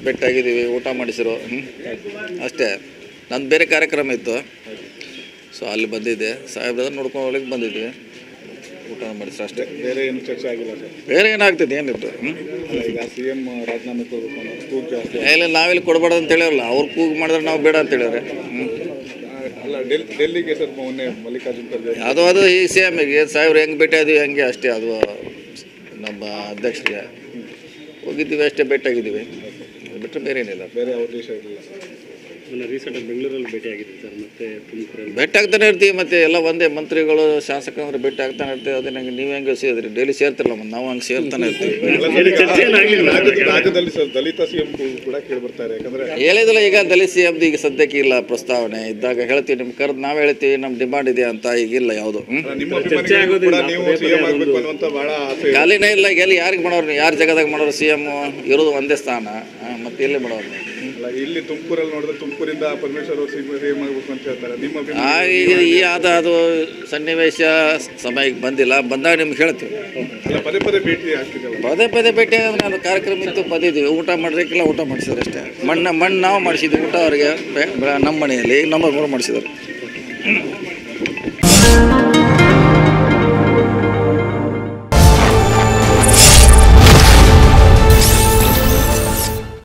ಬೆಟ್ಟಾಗಿದ್ದೀವಿ, ಊಟ ಮಾಡಿಸಿರೋ ಅಷ್ಟೇ. ನಂದು ಬೇರೆ ಕಾರ್ಯಕ್ರಮ ಇತ್ತು, ಸೊ ಅಲ್ಲಿ ಬಂದಿದ್ದೆ. ಸಾಹೇಬ್ರ ನೋಡ್ಕೊಂಡು ಹೋಗ್ಲಿಕ್ಕೆ ಬಂದಿದ್ವಿ, ಊಟ ಮಾಡಿಸ್ರು ಅಷ್ಟೇ. ಬೇರೆ ಏನು ಚರ್ಚೆ ಆಗಿಲ್ಲ ಸರ್? ಬೇರೆ ಏನಾಗ್ತದೆ, ಏನಿತ್ತು? ಈಗ CM ರಾಜೀನಾಮೆ ಕೊಡಬೇಕು, ಇಲ್ಲ ನಾವಿಲ್ಲಿ ಕೊಡಬಾರ್ದು ಅಂತ ಹೇಳಿರಲ್ಲ, ಅವ್ರು ಕೂಗು ಮಾಡಿದ್ರೆ ನಾವು ಬೇಡ ಅಂತ ಹೇಳಿದ್ರೆ. ಅಲ್ಲ ಡೆಲ್ಲಿಗೆ ಸರ್ ಮೊನ್ನೆ ಮಲ್ಲಿಕಾರ್ಜುನ್ ಖರ್ಗೆ ಅದು ಈ CMಗೆ ಸಾಹೇಬ್ರು ಹೆಂಗೆ ಭೇಟಿ ಆದೀವಿ ಹಂಗೆ ಅಷ್ಟೇ. ಅದು ನಮ್ಮ ಅಧ್ಯಕ್ಷರಿಗೆ ಹೋಗಿದ್ದೀವಿ ಅಷ್ಟೇ, ಭೇಟಿಯಾಗಿದ್ದೀವಿ, ಬಿಟ್ಟರೆ ಬೇರೆ ಏನಿಲ್ಲ. ಬೇರೆ ಯಾವ ಉದ್ದೇಶ ಇರಲಿಲ್ಲ. ರೀಸೆಂಟಾಗಿ ಬೆಂಗಳೂರಲ್ಲಿ ಭೇಟಿ ಆಗಿದ್ದೀವಿ ಸರ್, ಮತ್ತೆ ತುಮಕೂರಲ್ಲಿ ಭೇಟಿ ಆಗ್ತಾನೆ ಇರ್ತೀವಿ. ಮತ್ತು ಎಲ್ಲ ಒಂದೇ ಮಂತ್ರಿಗಳು ಶಾಸಕರು ಭೇಟಿ ಆಗ್ತಾನೆ ಇರ್ತೀವಿ. ಅದೇ ನಂಗೆ ನೀವು ಹೆಂಗೆ ಸೇರಿದ್ರಿ, ಡೈಲಿ ಸೇರ್ತಿರಲ್ಲ, ಮತ್ತು ನಾವು ಹಂಗೆ ಸೇರ್ತಾನೆ ಇರ್ತೀವಿ. ರಾಜ್ಯದಲ್ಲಿ ಸರ್ ದಲಿತ CM ಕೂಡ ಕೇಳಿ ಬರ್ತಾರೆ, ಯಾಕಂದ್ರೆ ಹೇಳಿದಿಲ್ಲ ಈಗ ದಲಿತ CM ಈಗ ಸದ್ಯಕ್ಕೆ ಇಲ್ಲ ಪ್ರಸ್ತಾವನೆ. ಇದ್ದಾಗ ಹೇಳ್ತೀವಿ, ನಿಮ್ಗೆ ಕರೆದು ನಾವು ಹೇಳ್ತೀವಿ ನಮ್ಮ ಡಿಮಾಂಡ್ ಇದೆ ಅಂತ. ಈಗಿಲ್ಲ ಯಾವುದು ಖಾಲಿನೇ ಇಲ್ಲ. ಎಲ್ಲಿ ಯಾರಿಗೆ ಮಾಡೋರು, ಯಾರು ಜಗದಾಗ ಮಾಡೋರು? CM ಇರೋದು ಒಂದೇ ಸ್ಥಾನ, ಮತ್ತು ಎಲ್ಲಿ ಮಾಡೋರು? ಇಲ್ಲಿ ತುಮಕೂರಲ್ಲಿ ನೋಡಿದ್ರೆ ತುಮಕೂರಿಂದ ಪರಮೇಶ್ವರ್ ಅವರು CM ಆಗಬೇಕು ಅಂತ ಹೇಳ್ತಾರೆ. ಈಗ ಅದು ಸನ್ನಿವೇಶ ಸಮಯಕ್ಕೆ ಬಂದಿಲ್ಲ, ಬಂದಾಗ ನಿಮ್ಗೆ ಹೇಳ್ತೀವಿ. ಪದೇ ಪದೇ ಭೇಟಿ ಆಗ್ತಿದ್ದಲ್ಲ, ಪದೇ ಭೇಟಿ ಅಂದರೆ ಅದು ಕಾರ್ಯಕ್ರಮ ಇತ್ತು, ಬಂದಿದ್ದೀವಿ, ಊಟ ಮಾಡಿದ್ರಿಕ್ಕೆಲ್ಲ ಊಟ ಮಾಡಿಸಿದ್ರು ಅಷ್ಟೇ. ಮಣ್ಣು ನಾವು ಮಾಡಿಸಿದ್ವಿ ಊಟ ಅವ್ರಿಗೆ ನಮ್ಮ ಮನೆಯಲ್ಲಿ, ನಮ್ಮ ಮಾಡಿಸಿದ್ರು.